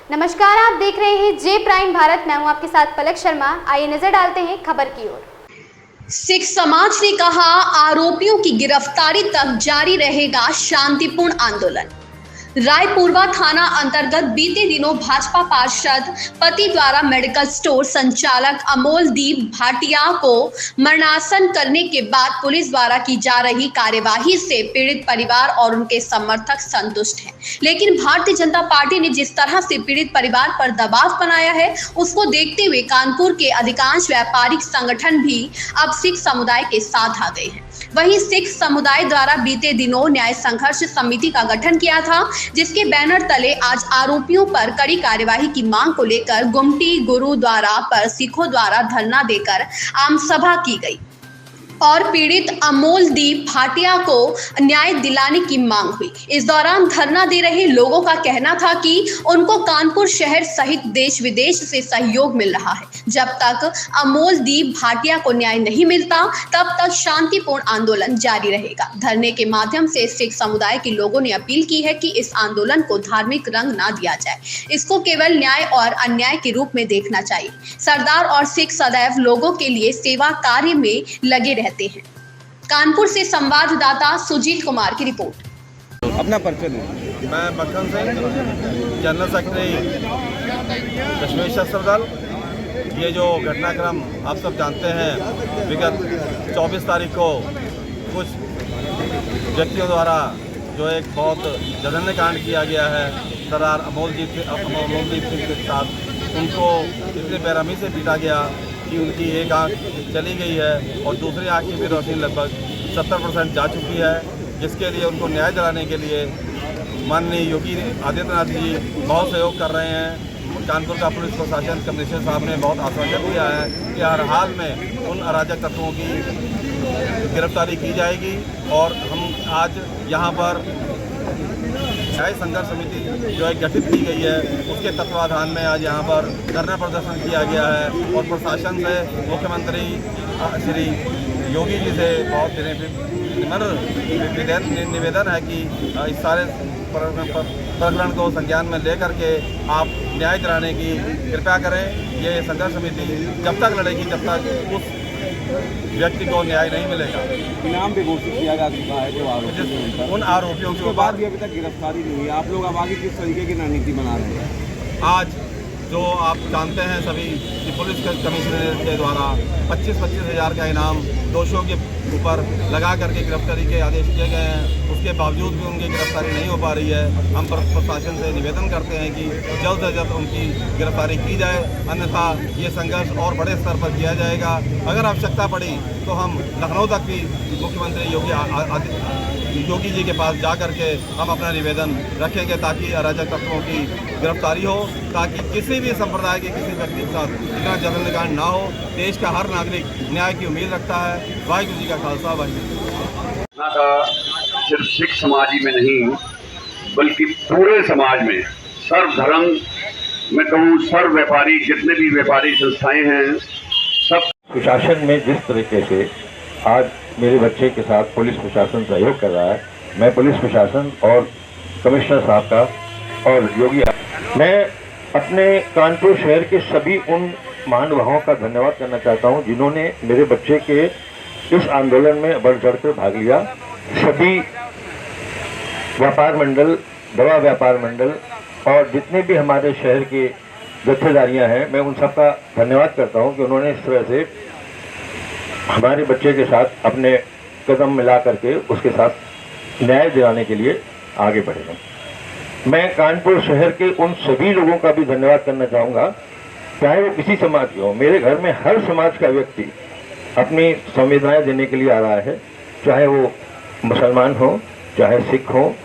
नमस्कार, आप देख रहे हैं जे प्राइम भारत। मैं हूं आपके साथ पलक शर्मा। आइए नजर डालते हैं खबर की ओर। सिख समाज ने कहा, आरोपियों की गिरफ्तारी तक जारी रहेगा शांतिपूर्ण आंदोलन। रायपुरवा थाना अंतर्गत बीते दिनों भाजपा पार्षद पति द्वारा मेडिकल स्टोर संचालक अमोलदीप भाटिया को मरणासन करने के बाद पुलिस द्वारा की जा रही कार्यवाही से पीड़ित परिवार और उनके समर्थक संतुष्ट हैं। लेकिन भारतीय जनता पार्टी ने जिस तरह से पीड़ित परिवार पर दबाव बनाया है, उसको देखते हुए कानपुर के अधिकांश व्यापारिक संगठन भी अब सिख समुदाय के साथ आ गए हैं। वहीं सिख समुदाय द्वारा बीते दिनों न्याय संघर्ष समिति का गठन किया था, जिसके बैनर तले आज आरोपियों पर कड़ी कार्यवाही की मांग को लेकर गुमटी गुरुद्वारा पर सिखों द्वारा धरना देकर आम सभा की गई और पीड़ित अमोलदीप भाटिया को न्याय दिलाने की मांग हुई। इस दौरान धरना दे रहे लोगों का कहना था कि उनको कानपुर शहर सहित देश विदेश से सहयोग मिल रहा है। जब तक अमोलदीप भाटिया को न्याय नहीं मिलता, तब तक शांतिपूर्ण आंदोलन जारी रहेगा। धरने के माध्यम से सिख समुदाय के लोगों ने अपील की है कि इस आंदोलन को धार्मिक रंग ना दिया जाए, इसको केवल न्याय और अन्याय के रूप में देखना चाहिए। सरदार और सिख सदैव लोगों के लिए सेवा कार्य में लगे रहते हैं। कानपुर से संवाददाता सुजीत कुमार की रिपोर्ट। अपना परिचय दें। मैं मक्खन सिंह, जनरल सेक्रेटरी कश्मीर सशस्त्र दल। ये जो घटनाक्रम आप सब जानते हैं, विगत 24 तारीख को कुछ व्यक्तियों द्वारा जो एक बहुत जघन्य कांड किया गया है सरदार अमोलदीप सिंह के साथ, उनको इतने बेरहमी से पीटा गया कि उनकी एक आँख चली गई है और दूसरी आँख की भी रोशनी लगभग 70% जा चुकी है, जिसके लिए उनको न्याय दिलाने के लिए माननीय योगी आदित्यनाथ जी बहुत सहयोग कर रहे हैं। कानपुर का पुलिस प्रशासन कमिश्नर साहब ने बहुत आश्वासन दिया है कि हर हाल में उन अराजक तत्वों की गिरफ्तारी की जाएगी। और हम आज यहाँ पर न्याय संघर्ष समिति जो एक गठित की गई है, उसके तत्वाधान में आज यहाँ पर धरना प्रदर्शन किया गया है और प्रशासन से मुख्यमंत्री श्री योगी जी से बहुत निवेदन है कि इस सारे प्रकरण को संज्ञान में लेकर के आप न्याय दिलाने की कृपया करें। ये संघर्ष समिति जब तक लड़ेगी जब तक उस व्यक्ति को न्याय नहीं मिलेगा। इनाम भी घोषित किया जा चुका है जो आरोपी, उन आरोपियों के बाद भी अभी तक गिरफ्तारी नहीं हुई। आप लोग अब आगे किस तरीके की रणनीति बना रहे हैं? आज जो आप जानते हैं सभी कि पुलिस कमिश्नर के द्वारा 25-25 हज़ार का इनाम दोषियों के ऊपर लगा करके गिरफ्तारी के आदेश दिए गए हैं। उसके बावजूद भी उनकी गिरफ्तारी नहीं हो पा रही है। हम प्रशासन से निवेदन करते हैं कि जल्द से जल्द उनकी गिरफ्तारी की जाए, अन्यथा ये संघर्ष और बड़े स्तर पर किया जाएगा। अगर आवश्यकता पड़ी तो हम लखनऊ तक भी मुख्यमंत्री योगी जी के पास जा करके हम अपना निवेदन रखेंगे ताकि अराजक तत्वों की गिरफ्तारी हो, ताकि किसी भी संप्रदाय के किसी व्यक्ति के साथ इतना जघन्य कांड ना हो। देश का हर नागरिक न्याय की उम्मीद रखता है। वाहिगुरू जी का खालसा, वाहिगुरू। सिर्फ सिख समाज ही में नहीं बल्कि पूरे समाज में, सर्व धर्म में कहूँ, सर्व व्यापारी, जितने भी व्यापारी संस्थाएं हैं, सब प्रशासन में जिस तरीके से आज मेरे बच्चे के साथ पुलिस प्रशासन सहयोग कर रहा है, मैं पुलिस प्रशासन और कमिश्नर साहब का और योगी, मैं अपने कानपुर शहर के सभी उन महानुभावों का धन्यवाद करना चाहता हूं जिन्होंने मेरे बच्चे के इस आंदोलन में बढ़ चढ़ कर भाग लिया। सभी व्यापार मंडल, दवा व्यापार मंडल और जितने भी हमारे शहर के जत्थेदारियां हैं, मैं उन सबका धन्यवाद करता हूं कि उन्होंने इस तरह से हमारे बच्चे के साथ अपने कदम मिला करके उसके साथ न्याय दिलाने के लिए आगे बढ़े हैं। मैं कानपुर शहर के उन सभी लोगों का भी धन्यवाद करना चाहूँगा, चाहे वो किसी समाज के हो। मेरे घर में हर समाज का व्यक्ति अपनी संवेदनाएं देने के लिए आ रहा है, चाहे वो मुसलमान हो, चाहे सिख हो,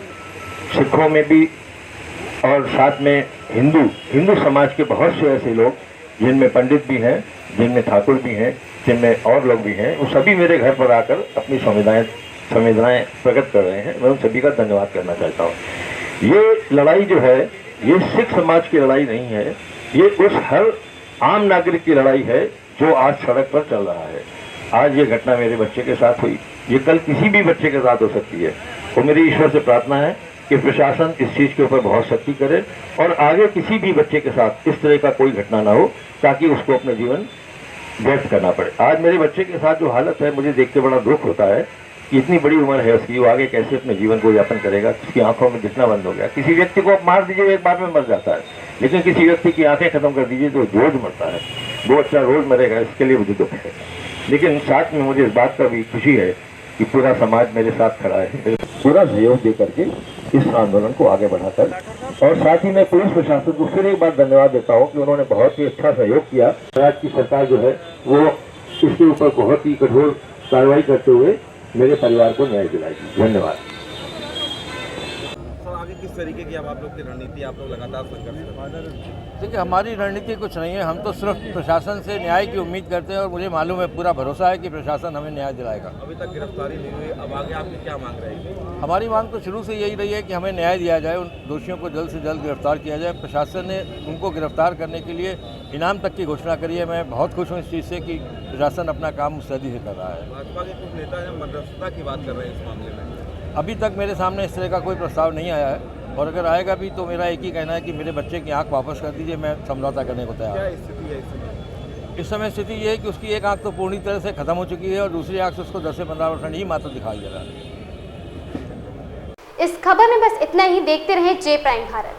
सिखों में भी, और साथ में हिंदू समाज के बहुत से ऐसे लोग जिनमें पंडित भी हैं, जिनमें ठाकुर भी हैं, जिनमें और लोग भी हैं, वो सभी मेरे घर पर आकर अपनी संवेदनाएं प्रकट कर रहे हैं। मैं उन सभी का धन्यवाद करना चाहता हूँ। ये लड़ाई जो है, ये सिख समाज की लड़ाई नहीं है, ये उस हर आम नागरिक की लड़ाई है जो आज सड़क पर चल रहा है। आज ये घटना मेरे बच्चे के साथ हुई, ये कल किसी भी बच्चे के साथ हो सकती है। तो मेरी ईश्वर से प्रार्थना है कि प्रशासन इस चीज़ के ऊपर बहुत सख्ती करे और आगे किसी भी बच्चे के साथ इस तरह का कोई घटना ना हो, ताकि उसको अपना जीवन व्यर्थ करना पड़े। आज मेरे बच्चे के साथ जो हालत है, मुझे देख के बड़ा दुख होता है कि इतनी बड़ी उम्र है उसकी, वो आगे कैसे अपने जीवन को यापन करेगा। उसकी आंखों में दिखना बंद हो गया। किसी व्यक्ति को आप मार दीजिए, एक बार में मर जाता है, लेकिन किसी व्यक्ति की आंखें खत्म कर दीजिए तो रोज मरता है। वो बच्चा रोज मरेगा, इसके लिए मुझे दुख है। लेकिन साथ में मुझे इस बात का भी खुशी है कि पूरा समाज मेरे साथ खड़ा है, पूरा सहयोग दे करके इस आंदोलन को आगे बढ़ाकर। और साथ ही मैं पुलिस प्रशासन को फिर एक बार धन्यवाद देता हूँ कि उन्होंने बहुत ही अच्छा सहयोग किया। राज्य की सरकार जो है वो इसके ऊपर बहुत ही कठोर कार्रवाई करते हुए मेरे परिवार को न्याय दिलाएगी। धन्यवाद। सर, आगे किस तरीके की अब आप लोग की रणनीति, आप लोग लगातार संघर्ष कर रहे हैं? देखिए, हमारी रणनीति कुछ नहीं है। हम तो सिर्फ प्रशासन से न्याय की उम्मीद करते हैं और मुझे मालूम है, पूरा भरोसा है कि प्रशासन हमें न्याय दिलाएगा। अभी तक गिरफ्तारी नहीं हुई, अब आगे आपकी क्या मांग रहेगी? हमारी मांग तो शुरू से यही रही है कि हमें न्याय दिया जाए, उन दोषियों को जल्द से जल्द गिरफ्तार किया जाए। प्रशासन ने उनको गिरफ्तार करने के लिए इनाम तक की घोषणा करी है। मैं बहुत खुश हूँ इस चीज़ से कि प्रशासन अपना काम मुस्तैदी से कर रहा है। भाजपा के कुछ नेता हैं मध्यस्थता की बात कर रहे हैं इस मामले में। अभी तक मेरे सामने इस तरह का कोई प्रस्ताव नहीं आया है, और अगर आएगा भी तो मेरा एक ही कहना है कि मेरे बच्चे की आंख वापस कर दीजिए, मैं समझौता करने को तैयार क्या हूँ। स्थिति है इस समय? इस समय स्थिति ये है कि उसकी एक आंख तो पूरी तरह से खत्म हो चुकी है और दूसरी आंख से उसको 10 से 15% ही मात्र दिखाई दे रहा है। इस खबर में बस इतना ही। देखते रहें जे प्राइम भारत।